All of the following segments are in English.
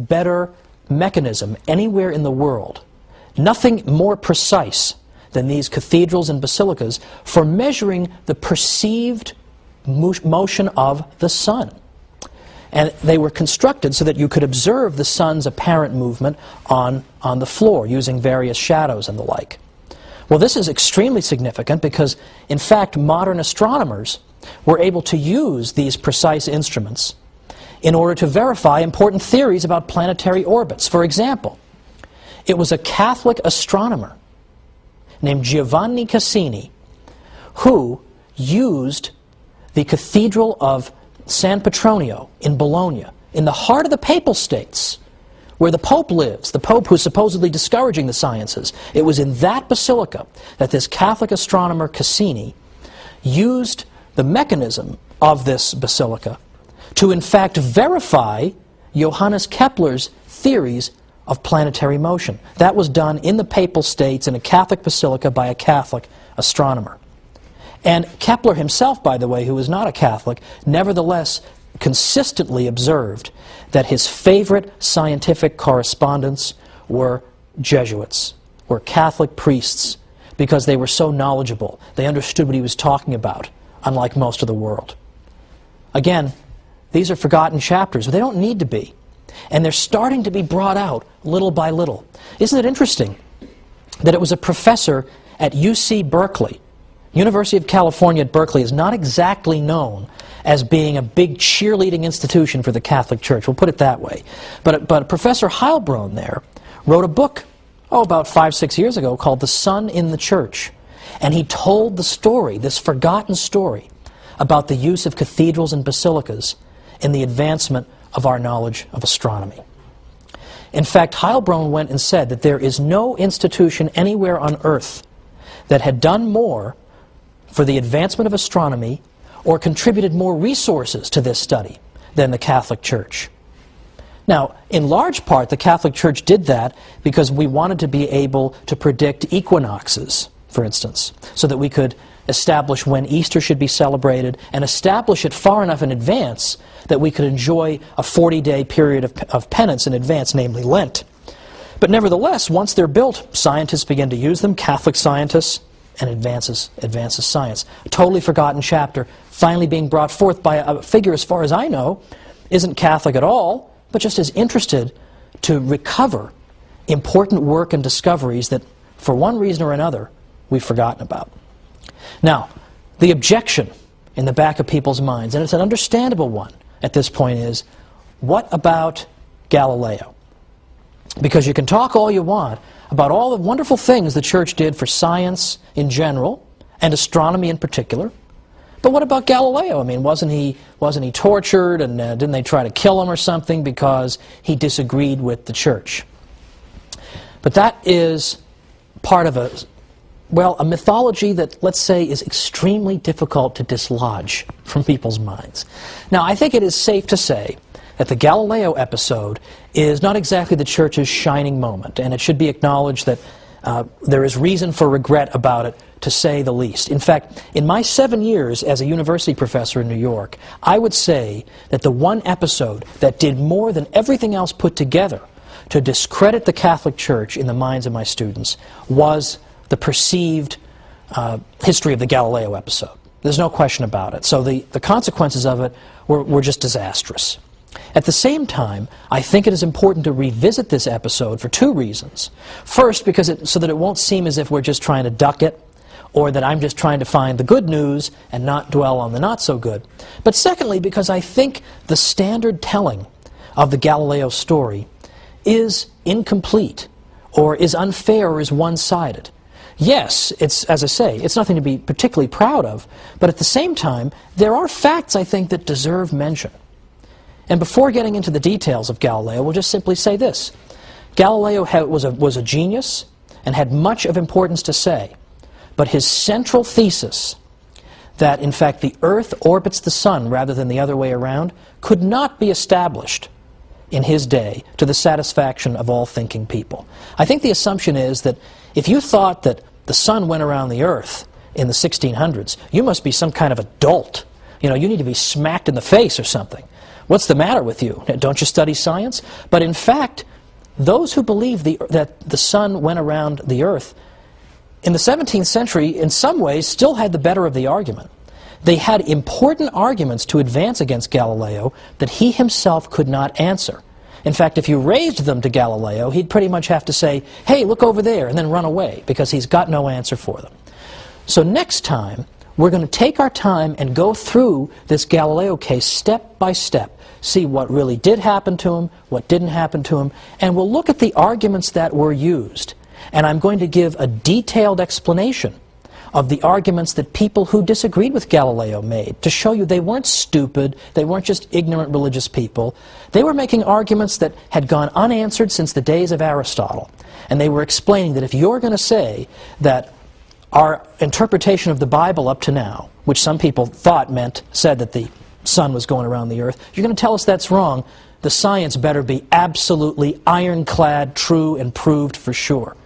better mechanism anywhere in the world, nothing more precise than these cathedrals and basilicas for measuring the perceived motion of the sun. And they were constructed so that you could observe the sun's apparent movement on the floor using various shadows and the like. Well, this is extremely significant because, in fact, modern astronomers were able to use these precise instruments in order to verify important theories about planetary orbits. For example, it was a Catholic astronomer named Giovanni Cassini who used the Cathedral of San Petronio in Bologna, in the heart of the Papal States, where the Pope lives, the Pope who's supposedly discouraging the sciences. It was in that basilica that this Catholic astronomer Cassini used the mechanism of this basilica to in fact verify Johannes Kepler's theories of planetary motion. That was done in the Papal States in a Catholic basilica by a Catholic astronomer. And Kepler himself, by the way, who was not a Catholic, nevertheless consistently observed that his favorite scientific correspondents were Jesuits, were Catholic priests, because they were so knowledgeable. They understood what he was talking about, unlike most of the world. Again, these are forgotten chapters, but they don't need to be. And they're starting to be brought out little by little. Isn't it interesting that it was a professor at UC Berkeley? University of California at Berkeley is not exactly known as being a big cheerleading institution for the Catholic Church. We'll put it that way. But Professor Heilbronn there wrote a book, about 5-6 years ago, called The Sun in the Church. And he told the story, this forgotten story, about the use of cathedrals and basilicas in the advancement of our knowledge of astronomy. In fact, Heilbronn went and said that there is no institution anywhere on earth that had done more for the advancement of astronomy or contributed more resources to this study than the Catholic Church. Now, in large part, the Catholic Church did that because we wanted to be able to predict equinoxes, for instance, so that we could establish when Easter should be celebrated and establish it far enough in advance that we could enjoy a 40-day period of penance in advance, namely Lent. But nevertheless, once they're built, scientists begin to use them, Catholic scientists, and advances science. A totally forgotten chapter, finally being brought forth by a figure, as far as I know, isn't Catholic at all, but just is interested to recover important work and discoveries that, for one reason or another, we've forgotten about. Now, the objection in the back of people's minds, and it's an understandable one at this point, is, what about Galileo? Because you can talk all you want about all the wonderful things the Church did for science in general, and astronomy in particular, but what about Galileo? I mean, wasn't he tortured, and didn't they try to kill him or something because he disagreed with the Church? But that is part of a mythology that, let's say, is extremely difficult to dislodge from people's minds. Now, I think it is safe to say that the Galileo episode is not exactly the Church's shining moment, and it should be acknowledged that there is reason for regret about it, to say the least. In fact, in my 7 years as a university professor in New York, I would say that the one episode that did more than everything else put together to discredit the Catholic Church in the minds of my students was the perceived history of the Galileo episode. There's no question about it. So the consequences of it were just disastrous. At the same time, I think it is important to revisit this episode for two reasons. First, because so that it won't seem as if we're just trying to duck it, or that I'm just trying to find the good news and not dwell on the not so good. But secondly, because I think the standard telling of the Galileo story is incomplete, or is unfair, or is one-sided. Yes, it's, as I say, it's nothing to be particularly proud of, but at the same time, there are facts, I think, that deserve mention. And before getting into the details of Galileo, we'll just simply say this. Galileo was a genius and had much of importance to say, but his central thesis, that in fact the Earth orbits the Sun rather than the other way around, could not be established in his day to the satisfaction of all thinking people. I think the assumption is that if you thought that the Sun went around the Earth in the 1600s, you must be some kind of a dolt. You know, you need to be smacked in the face or something. What's the matter with you? Don't you study science? But in fact, those who believe that the sun went around the earth in the 17th century, in some ways, still had the better of the argument. They had important arguments to advance against Galileo that he himself could not answer. In fact, if you raised them to Galileo, he'd pretty much have to say, hey, look over there, and then run away, because he's got no answer for them. So next time, we're going to take our time and go through this Galileo case step by step, see what really did happen to him, what didn't happen to him, and we'll look at the arguments that were used. And I'm going to give a detailed explanation of the arguments that people who disagreed with Galileo made, to show you they weren't stupid, they weren't just ignorant religious people. They were making arguments that had gone unanswered since the days of Aristotle. And they were explaining that if you're going to say that our interpretation of the Bible up to now, which some people said that the sun was going around the earth, you're going to tell us that's wrong, the science better be absolutely ironclad, true, and proved for sure.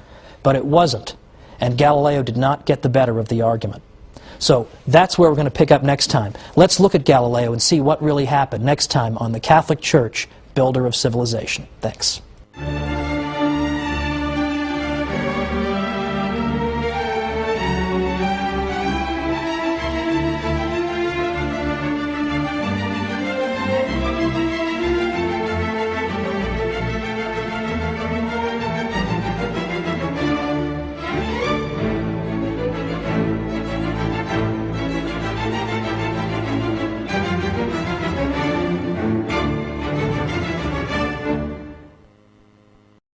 But it wasn't. And Galileo did not get the better of the argument. So that's where we're going to pick up next time. Let's look at Galileo and see what really happened next time on The Catholic Church, Builder of Civilization. Thanks.